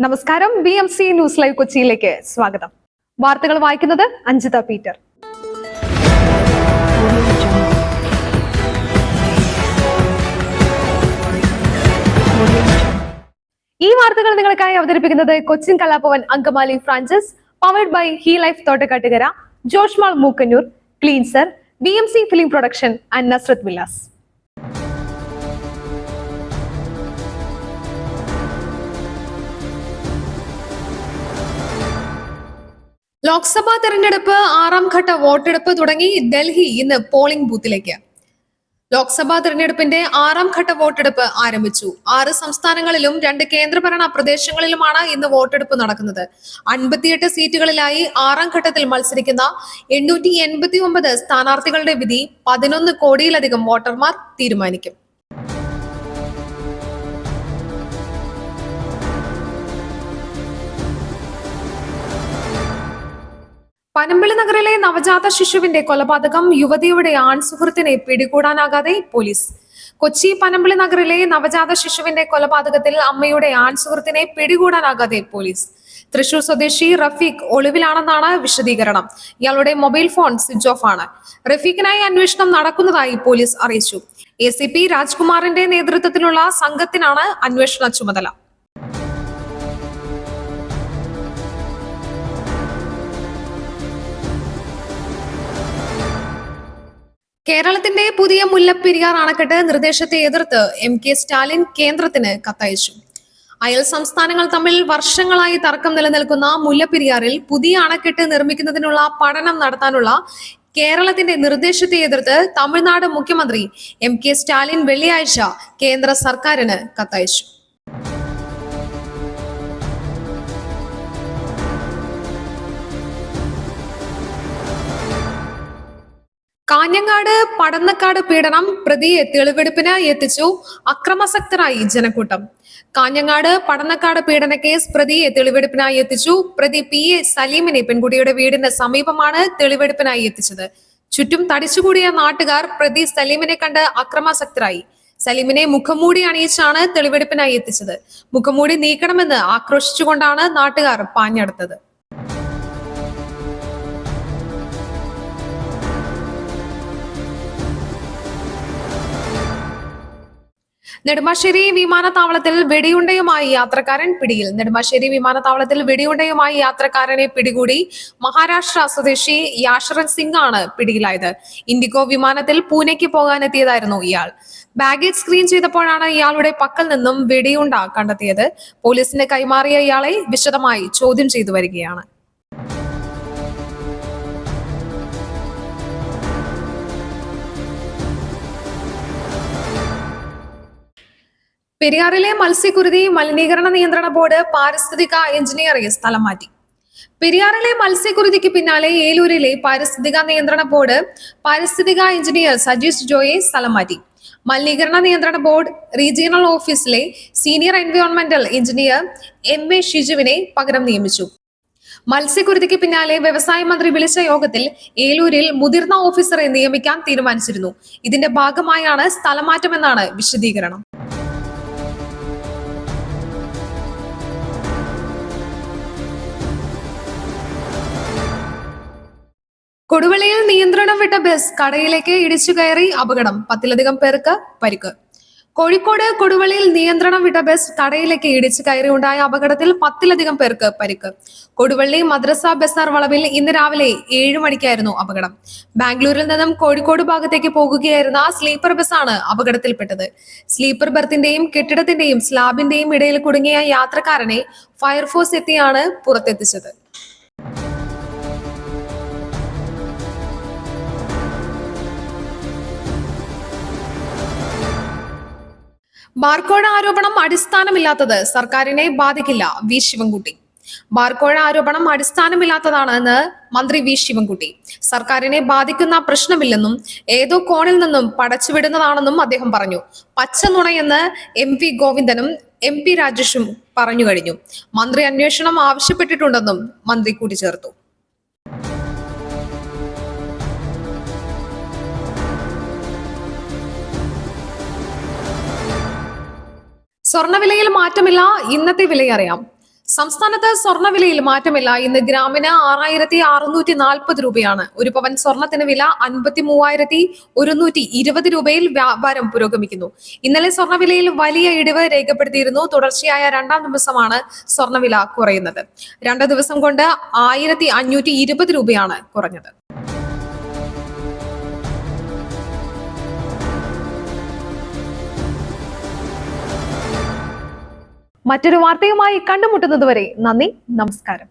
നമസ്കാരം. BMC news live കൊച്ചിയിലേക്ക് സ്വാഗതം. വാർത്തകൾ വായിക്കുന്നത് അഞ്ജിത പീറ്റർ. ഈ വാർത്തകൾ നിങ്ങൾക്കായി അവതരിപ്പിക്കുന്നത് Cochin Kalabhavan Angamaly franchise, powered by he life Thottakattukara, Josh mall Mookkannoor, cleanser, BMC film production and Nazareth villas. Lok Sabha തെരഞ്ഞെടുപ്പ് 6ാം ഘട്ട വോട്ടെടുപ്പ് തുടങ്ങി. ഡൽഹി ഇന്ന് പോളിംഗ് ബൂത്തിലേക്ക്. ലോക്സഭാ തെരഞ്ഞെടുപ്പിന്റെ 6ാം ഘട്ട വോട്ടെടുപ്പ് ആരംഭിച്ചു. 6 സംസ്ഥാനങ്ങളിലും 2 കേന്ദ്രഭരണ പ്രദേശങ്ങളിലുമാണ് ഇന്ന് വോട്ടെടുപ്പ് നടക്കുന്നത്. 58 സീറ്റുകളിലായി 6ാം ഘട്ടത്തിൽ മത്സരിക്കുന്ന 889 സ്ഥാനാർത്ഥികളുടെ വിധി 11 കോടിയിലധികം വോട്ടർമാർ തീരുമാനിക്കും. പനമ്പിളി നഗറിലെ നവജാത ശിശുവിന്റെ കൊലപാതകം. യുവതിയുടെ ആൺസുഹൃത്തിനെ പിടികൂടാനാകാതെ പോലീസ്. കൊച്ചി പനമ്പിളി നഗറിലെ നവജാത ശിശുവിന്റെ കൊലപാതകത്തിൽ അമ്മയുടെ ആൺസുഹൃത്തിനെ പിടികൂടാനാകാതെ പോലീസ്. തൃശൂർ സ്വദേശി റഫീഖ് ഒളിവിലാണെന്നാണ് വിശദീകരണം. ഇയാളുടെ മൊബൈൽ ഫോൺ സ്വിച്ച് ഓഫ് ആണ്. റഫീഖിനായി അന്വേഷണം നടക്കുന്നതായി പോലീസ് അറിയിച്ചു. ACP രാജ്കുമാറിന്റെ നേതൃത്വത്തിലുള്ള സംഘത്തിനാണ് അന്വേഷണ ചുമതല. കേരളത്തിന്റെ പുതിയ മുല്ലപ്പെരിയാർ അണക്കെട്ട് നിർദ്ദേശത്തെ എതിർത്ത് MK സ്റ്റാലിൻ കേന്ദ്രത്തിന് കത്തയച്ചു. അയൽ സംസ്ഥാനങ്ങൾ തമ്മിൽ വർഷങ്ങളായി തർക്കം നിലനിൽക്കുന്ന മുല്ലപ്പെരിയാറിൽ പുതിയ അണക്കെട്ട് നിർമ്മിക്കുന്നതിനുള്ള പഠനം നടത്താനുള്ള കേരളത്തിന്റെ നിർദ്ദേശത്തെ എതിർത്ത് തമിഴ്നാട് മുഖ്യമന്ത്രി MK സ്റ്റാലിൻ വെള്ളിയാഴ്ച കേന്ദ്ര സർക്കാരിന് കത്തയച്ചു. കാഞ്ഞങ്ങാട് പടന്നക്കാട് പീഡനം. പ്രതിയെ തെളിവെടുപ്പിന് എത്തിച്ചു. അക്രമാസക്തരായി ജനക്കൂട്ടം. കാഞ്ഞങ്ങാട് പടന്നക്കാട് പീഡന കേസ് പ്രതിയെ തെളിവെടുപ്പിനായി എത്തിച്ചു. പ്രതി PA സലീമിനെ പെൺകുട്ടിയുടെ വീടിന് സമീപമാണ് തെളിവെടുപ്പിനായി എത്തിച്ചത്. ചുറ്റും തടിച്ചുകൂടിയ നാട്ടുകാർ പ്രതി സലീമിനെ കണ്ട് അക്രമാസക്തരായി. സലീമിനെ മുഖംമൂടി അണിയിച്ചാണ് തെളിവെടുപ്പിനായി എത്തിച്ചത്. മുഖംമൂടി നീക്കണമെന്ന് ആക്രോശിച്ചുകൊണ്ടാണ് നാട്ടുകാർ പാഞ്ഞെടുത്തത്. നെടുമ്പാശ്ശേരി വിമാനത്താവളത്തിൽ വെടിയുണ്ടയുമായി യാത്രക്കാരൻ പിടിയിൽ. നെടുമ്പാശ്ശേരി വിമാനത്താവളത്തിൽ വെടിയുണ്ടയുമായി യാത്രക്കാരനെ പിടികൂടി. മഹാരാഷ്ട്ര സ്വദേശി യാഷറൻ സിംഗ് ആണ് പിടിയിലായത്. ഇൻഡിഗോ വിമാനത്തിൽ പൂനെക്ക് പോകാനെത്തിയതായിരുന്നു ഇയാൾ. ബാഗേജ് സ്ക്രീൻ ചെയ്തപ്പോഴാണ് ഇയാളുടെ പക്കൽ നിന്നും വെടിയുണ്ട കണ്ടെത്തിയത്. പോലീസിന് കൈമാറിയ ഇയാളെ വിശദമായി ചോദ്യം ചെയ്തു വരികയാണ്. പെരിയാറിലെ മത്സ്യക്കുരുതി മലിനീകരണ നിയന്ത്രണ ബോർഡ് പാരിസ്ഥിതിക എഞ്ചിനീയറെ സ്ഥലം മാറ്റി. പെരിയാറിലെ മത്സ്യക്കുരുതിക്ക് പിന്നാലെ ഏലൂരിലെ പാരിസ്ഥിതിക നിയന്ത്രണ ബോർഡ് പാരിസ്ഥിതിക എഞ്ചിനീയർ സജീഷ് ജോയെ സ്ഥലം മാറ്റി. മലിനീകരണ നിയന്ത്രണ ബോർഡ് റീജിയണൽ ഓഫീസിലെ സീനിയർ എൻവയോൺമെന്റൽ എഞ്ചിനീയർ MA ഷിജുവിനെ പകരം നിയമിച്ചു. മത്സ്യക്കുരുതിക്ക് പിന്നാലെ വ്യവസായ മന്ത്രി വിളിച്ച യോഗത്തിൽ ഏലൂരിൽ മുതിർന്ന ഓഫീസറെ നിയമിക്കാൻ തീരുമാനിച്ചിരുന്നു. ഇതിന്റെ ഭാഗമായാണ് സ്ഥലമാറ്റമെന്നാണ് വിശദീകരണം. കൊടുവള്ളിയിൽ നിയന്ത്രണം വിട്ട ബസ് കടയിലേക്ക് ഇടിച്ചു കയറി അപകടം. 10ലധികം പേർക്ക് പരിക്ക്. കോഴിക്കോട് കൊടുവള്ളിയിൽ നിയന്ത്രണം വിട്ട ബസ് കടയിലേക്ക് ഇടിച്ചു കയറി ഉണ്ടായ അപകടത്തിൽ 10ലധികം പേർക്ക് പരിക്ക്. കൊടുവള്ളി മദ്രസ ബസാർ വളവിൽ ഇന്ന് രാവിലെ 7 മണിക്കായിരുന്നു അപകടം. ബാംഗ്ലൂരിൽ നിന്നും കോഴിക്കോട് ഭാഗത്തേക്ക് പോകുകയായിരുന്ന സ്ലീപ്പർ ബസ്സാണ് അപകടത്തിൽപ്പെട്ടത്. സ്ലീപ്പർ ബർത്തിന്റെയും കെട്ടിടത്തിന്റെയും സ്ലാബിന്റെയും ഇടയിൽ കുടുങ്ങിയ യാത്രക്കാരനെ ഫയർഫോഴ്സ് എത്തിയാണ് പുറത്തെത്തിച്ചത്. ബാർക്കോഴ ആരോപണം അടിസ്ഥാനമില്ലാത്തത്, സർക്കാരിനെ ബാധിക്കില്ല. V ശിവൻകുട്ടി. ബാർക്കോഴ ആരോപണം അടിസ്ഥാനമില്ലാത്തതാണെന്ന് മന്ത്രി V ശിവൻകുട്ടി. സർക്കാരിനെ ബാധിക്കുന്ന പ്രശ്നമില്ലെന്നും ഏതോ കോണിൽ നിന്നും പടച്ചുവിടുന്നതാണെന്നും അദ്ദേഹം പറഞ്ഞു. പച്ച നുണയെന്ന് MV ഗോവിന്ദനും MP രാജേഷും പറഞ്ഞു കഴിഞ്ഞു. മന്ത്രി അന്വേഷണം ആവശ്യപ്പെട്ടിട്ടുണ്ടെന്നും മന്ത്രി കൂട്ടിച്ചേർത്തു. സ്വർണ്ണവിലയിൽ മാറ്റമില്ല, ഇന്നത്തെ വിലയറിയാം. സംസ്ഥാനത്ത് സ്വർണ്ണവിലയിൽ മാറ്റമില്ല. ഇന്ന് ഗ്രാമിന് 6640 രൂപയാണ്. ഒരു പവൻ സ്വർണത്തിന് വില 53,120 രൂപയിൽ വ്യാപാരം പുരോഗമിക്കുന്നു. ഇന്നലെ സ്വർണ്ണവിലയിൽ വലിയ ഇടിവ് രേഖപ്പെടുത്തിയിരുന്നു. തുടർച്ചയായ രണ്ടാം ദിവസമാണ് സ്വർണ്ണവില കുറയുന്നത്. 2 ദിവസം കൊണ്ട് 1520 രൂപയാണ് കുറഞ്ഞത്. മറ്റൊരു വാർത്തയുമായി കണ്ടുമുട്ടുന്നതുവരെ നന്ദി, നമസ്കാരം.